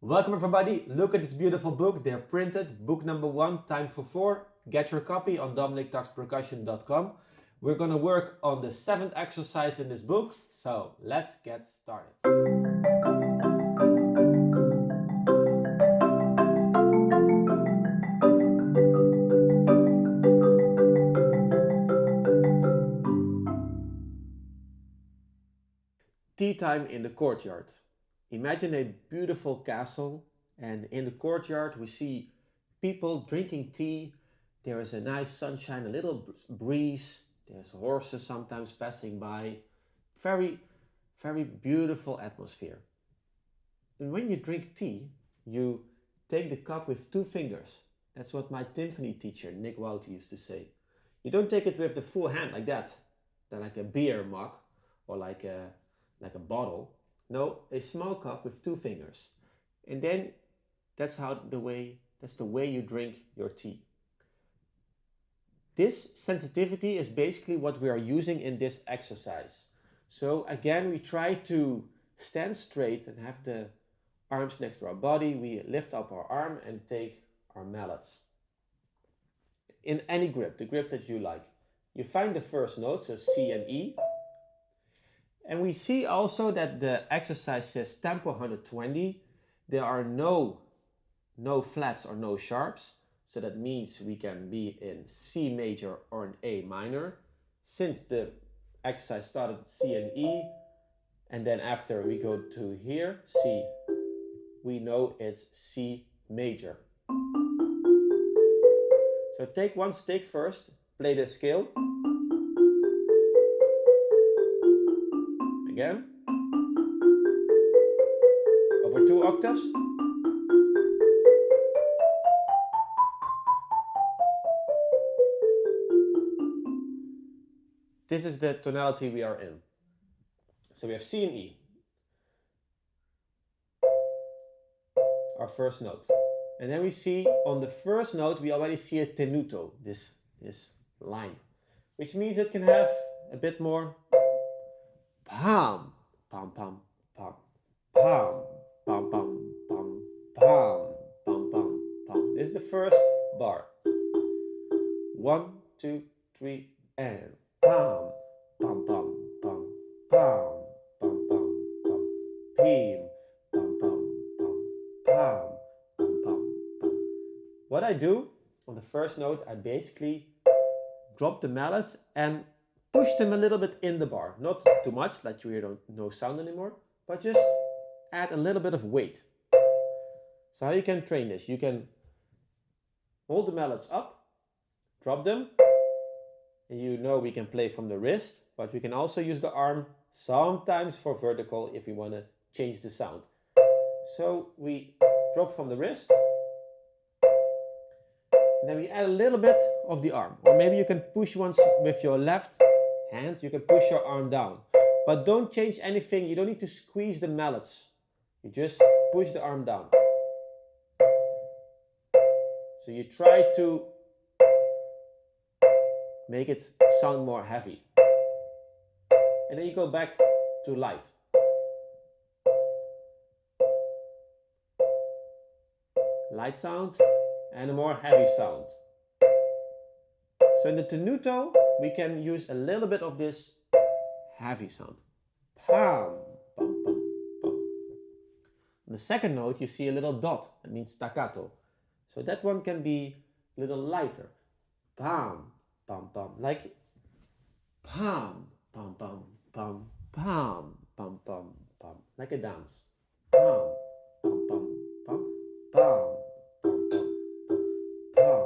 Welcome everybody, look at this beautiful book, they're printed, book number 1, time for 4. Get your copy on dominictalkspercussion.com. We're gonna work on the 7th exercise in this book, so let's get started. Tea time in the courtyard. Imagine a beautiful castle, and in the courtyard we see people drinking tea. There is a nice sunshine, a little breeze. There's horses sometimes passing by. Very, very beautiful atmosphere. And when you drink tea, you take the cup with 2 fingers. That's what my timpani teacher, Nick Wout, used to say. You don't take it with the full hand like that, like a beer mug or like a bottle. No, a small cup with 2 fingers. And then that's the way you drink your tea. This sensitivity is basically what we are using in this exercise. So again, we try to stand straight and have the arms next to our body. We lift up our arm and take our mallets. In any grip, the grip that you like. You find the first note, so C and E. And we see also that the exercise says tempo 120. There are no flats or no sharps. So that means we can be in C major or in A minor. Since the exercise started C and E, and then after we go to here, C, we know it's C major. So take one stick first, play the scale. Again, over 2 octaves. This is the tonality we are in. So we have C and E, our first note. And then we see on the first note, we already see a tenuto, this line, which means it can have a bit more pam, pam, pam, pam, pam, pam, pam, pam, pam, pam, pam, pam. This is the first bar. 1, 2, 3, and pam, pam, pam, pam, pam, pam, pam, pam, pim, pam, pam, pam, pam, pam, pam, pam. What I do on the first note, I basically drop the mallets and push them a little bit in the bar. Not too much, that you hear no sound anymore, but just add a little bit of weight. So how you can train this? You can hold the mallets up, drop them, and you know we can play from the wrist, but we can also use the arm sometimes for vertical if we want to change the sound. So we drop from the wrist, and then we add a little bit of the arm. Or maybe you can push once with your left hand, you can push your arm down. But don't change anything, you don't need to squeeze the mallets. You just push the arm down. So you try to make it sound more heavy. And then you go back to light. Light sound and a more heavy sound. So in the tenuto, we can use a little bit of this heavy sound. Pam, pam, pam, pam. On the second note, you see a little dot. That means staccato. So that one can be a little lighter. Pam, pam, pam. Like pam, pam, pam, pam, pam, pam, pam, pam. Like a dance. Pam, pam, pam, pam, pam, pam, pam, pam.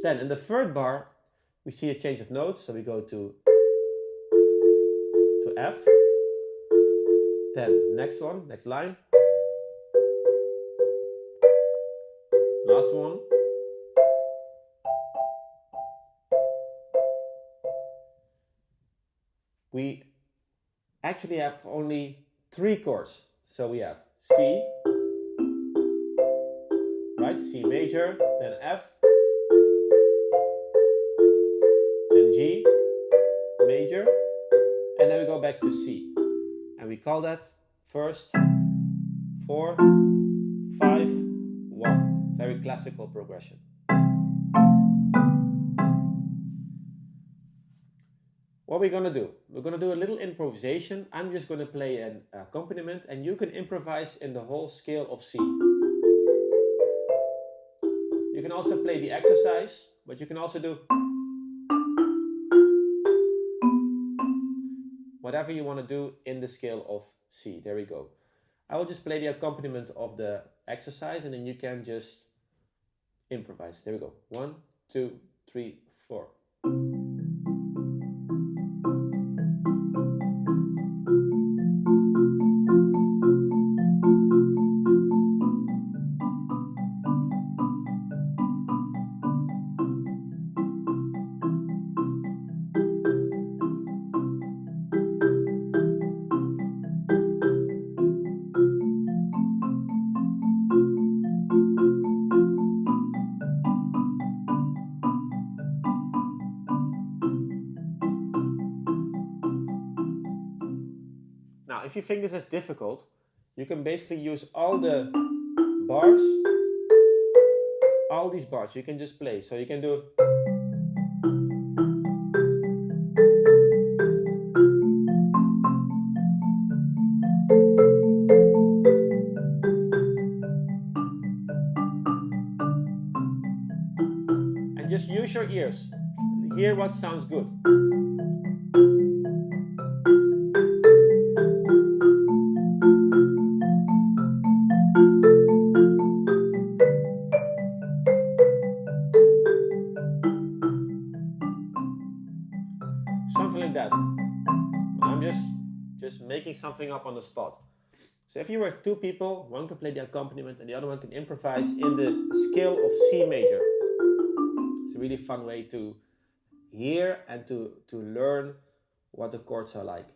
Then in the third bar, we see a change of notes. So we go to F. Then next one, next line. Last one. We actually have only 3 chords. So we have C, right? C major, then F, then G major, and then we go back to C. And we call that first, 4, 5, 1. Very classical progression. What we're going to do, we're going to do a little improvisation. I'm just going to play an accompaniment and you can improvise in the whole scale of C. You can also play the exercise, but you can also do whatever you want to do in the scale of C. There we go. I will just play the accompaniment of the exercise and then you can just improvise. There we go. 1, 2, 3, 4. Now, if you think this is difficult, you can basically use all the bars, all these bars, you can just play. So you can do and just use your ears. Hear what sounds good. Something like that. I'm just making something up on the spot. So if you were 2 people, one can play the accompaniment and the other one can improvise in the scale of C major. It's a really fun way to hear and to learn what the chords are like.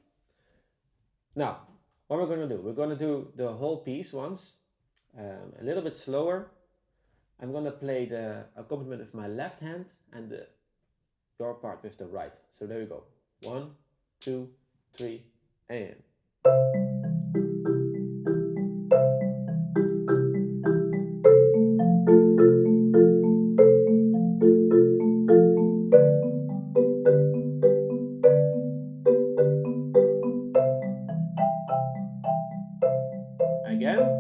Now, what we're going to do, we're going to do the whole piece once, a little bit slower. I'm going to play the accompaniment with my left hand and your part with the right. So there we go. 1, 2, 3, and. Again.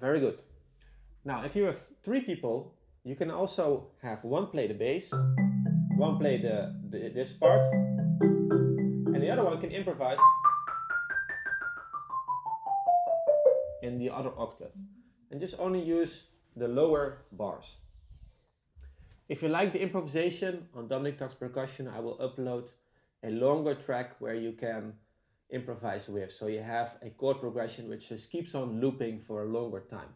Very good. Now, if you have 3 people, you can also have one play the bass, one play this part, and the other one can improvise in the other octave. And just only use the lower bars. If you like the improvisation on Dominic Talks Percussion, I will upload a longer track where you can improvise with. So you have a chord progression which just keeps on looping for a longer time.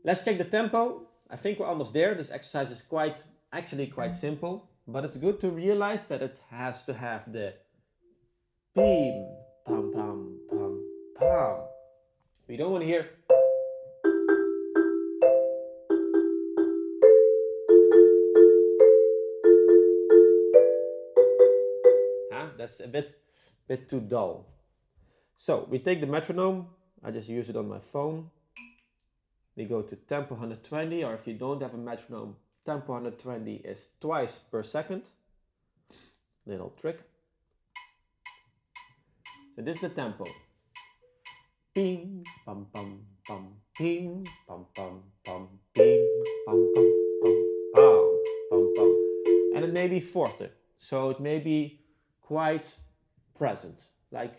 Let's check the tempo. I think we're almost there. This exercise is actually quite simple, but it's good to realize that it has to have the beam, pam, pam, pam, pam. We don't want to hear. That's a bit too dull. So we take the metronome. I just use it on my phone. We go to tempo 120, or if you don't have a metronome, tempo 120 is twice per second. Little trick. So this is the tempo. Ping, pam, pam, pam, ping, pam, pam, pam, ping, pam, pam, pam, pam, pam, pam. And it may be forte, so it may be quite present, like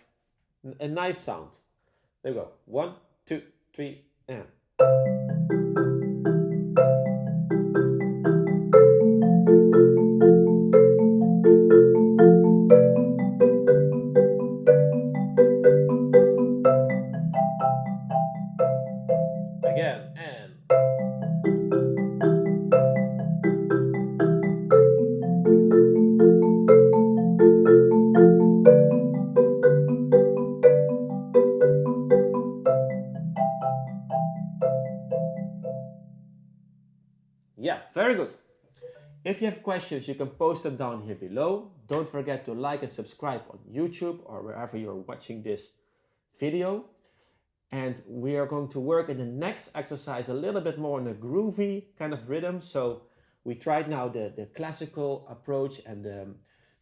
a nice sound. There we go. 1, 2, 3, and. Again, and. Very good. If you have questions, you can post them down here below. Don't forget to like and subscribe on YouTube or wherever you're watching this video. And we are going to work in the next exercise a little bit more on a groovy kind of rhythm. So we tried now the classical approach and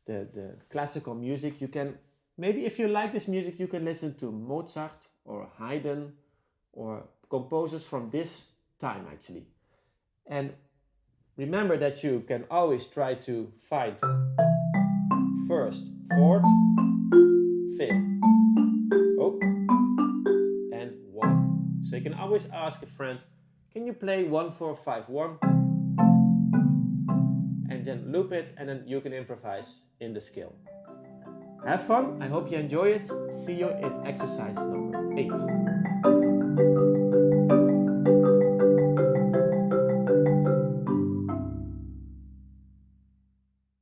the classical music. You can, maybe if you like this music, you can listen to Mozart or Haydn or composers from this time actually. And remember that you can always try to find first, fourth, fifth, oh, and one. So you can always ask a friend, can you play 1, 4, 5, 1? And then loop it, and then you can improvise in the scale. Have fun, I hope you enjoy it. See you in exercise number 8.